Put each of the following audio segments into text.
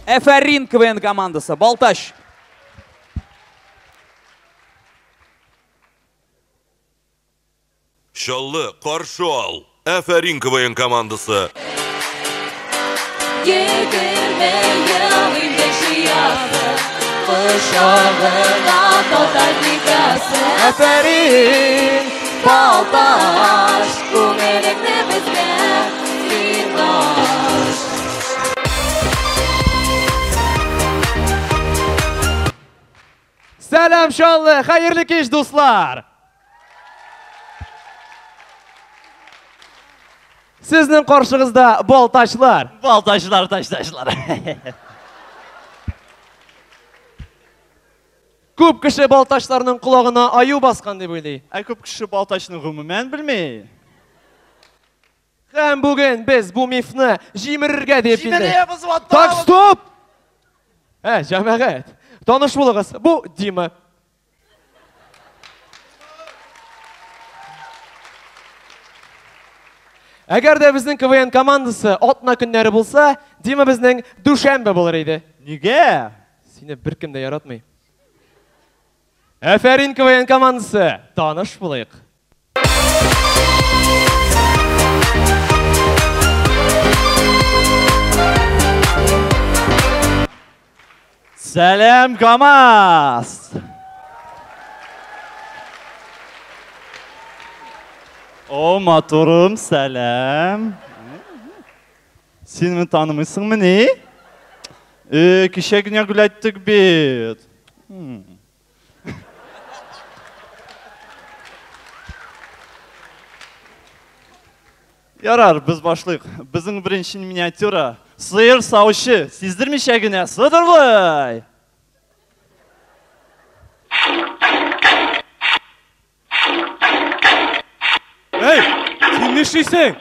Әфәрин КВН командасы. Балташ. Шаллы, қаршы ал. Әфәрин КВН командасы. Yedirme yılın yaşayası, kuşağına totar nikası. Әфәрин. Baltaş, kumerinde bizge sirdaş. Selam Şallı, hayırlı kеш dostlar. Sizin qarşınızda Baltaşlar. Baltaşlar, taşlar. Көп кіші Baltaşlarının құлағына аю басқан деп ойлайды. Көп кіші Baltaşны ғұмымен білмей. Һәм бүген біз бұл мифны жимірірге деп білдік. Жиміреміз ватта! Так, стоп! Жәмәғәт, таныш болыңыз, бұл Дима. Әгер де біздің КВН командасы атна күннері болса, Дима біздің дүшәмбе болыр еді. Неге? Сені бір кім де яратмай. Әфәрин КВН командасы, таныш болайық. Сәлем, Камаз! О, моторым, сәлем. Сен мені танымайсың мені? Кеше күні гүләттік бет. Ярар, біз башлайық. Біздің бірінші миниатюра сиыр саушы. Сіздер мешегіне сыдырлай. Эй, сен не işleysen?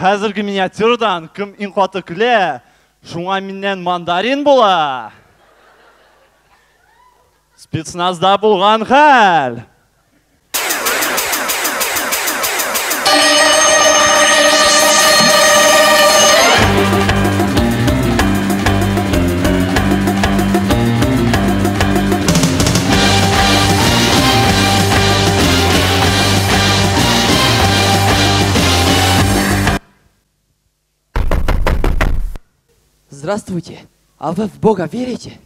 Қазіргі миниатюрадан кім инқуаты күле, шуңа менен мандарин бола. Спецназда болған хәл. Здравствуйте, а вы в Бога верите?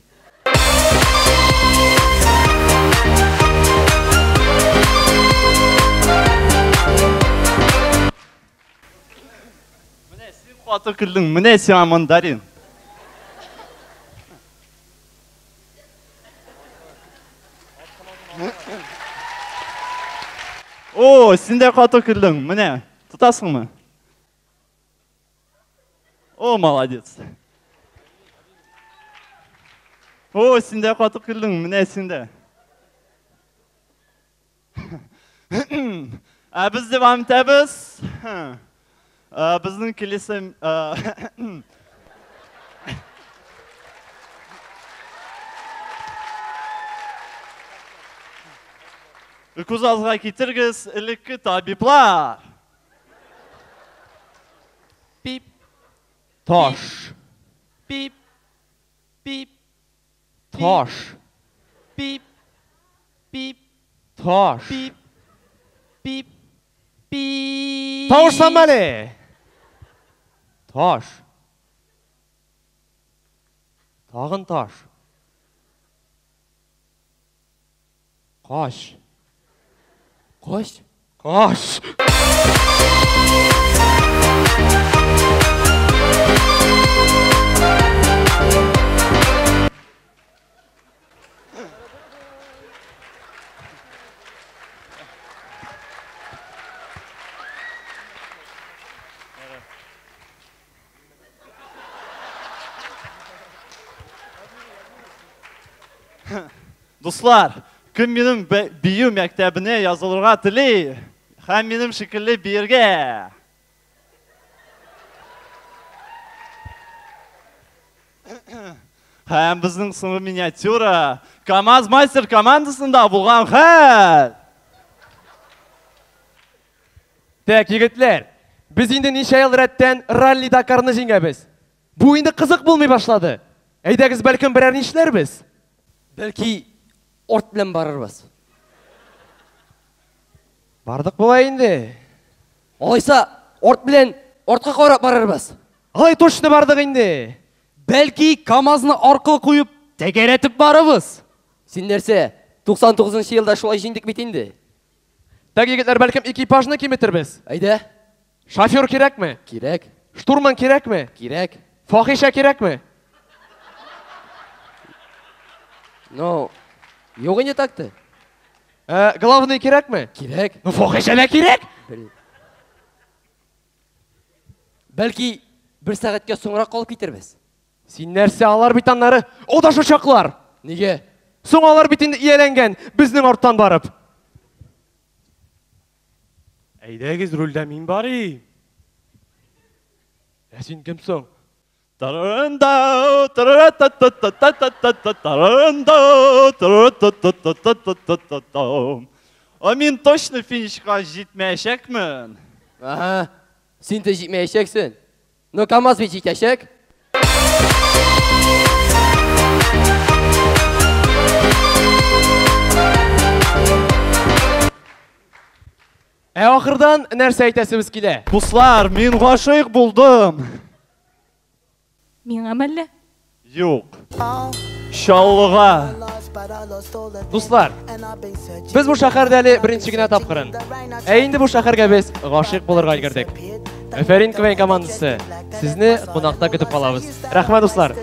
Міне сен қуаты күлдің, міне сен мандарин. О, сен де қуаты күлдің, міне, тұтасың мы? О, молодец. О, сен де қуаты күлдің, міне сен де. Біз девам етеміз. Біздің келесі көзалға кетіргіз іліккі табиплар. Пип. Taş. Pip. Pip. Taş. Pip. Pip. Taş. Pip. Pip. Pip. Tavırsan beni. Taş. Tağın taş. Kaş. Kaş. Kaş. Dostlar, kім менің бию мектебіне yazılırға тілей, һәм менің шекілі бірге. Һәм безнең соңгы миниатюра КамАЗ Мастер командасында булган хәл. Так, егетләр, без инде ничә ел рәттән ралли Дакарны җиңәбез. Бу инде кызык булмый башлады. Әйдәгез, бәлкем берәр нишләрбез. Бәлки, орт белән барырбыз. Бардык була инде. Алайса, орт белән ортка карап барырбыз. Алай точно бардык инде. Бәлки, КамАЗны аркылы куеп, тәгәрәтеп барыбыз. Син нәрсә, 99-нчы елда шулай җиңдек бит инде. Так, егетләр, бәлкем экипажны киметербез. Әйдә, Шофер кирәкме? кирәк, Штурман кирәкме? кирәк. Фахиша кирәкме? Ну, юк инде такты. Главный кирәкме? Кирәк. Ну, фахиша да кирәк. Бәлки, бер сәгатькә соңрак калып китербез. Син нәрсә, алар бит аннары одаш учаклар. Нигә? Соң алар бит инде ияләнгән, безнең арттан барып. Әйдәгез, рульдә мин барыйм. Син кем соң? Тарында, тарында, тарында. Мин точно финишка җитмәячәкмен. Ага, син дә җитмәячәксең. Ну, КамАЗ бит җитәчәк. Ахырдан нәрсә әйтәсебез килә? Дуслар, мин гашыйк булдым. Миңа мәллә? Юк. Шаллыга. Дуслар, без бу шәһәрдә әле беренче генә тапкырын. Инде бу шәһәргә без гашыйк булырга өлгердек. Афәрин КВН командасы, сезне кунакта көтеп калабыз. Рәхмәт, дуслар.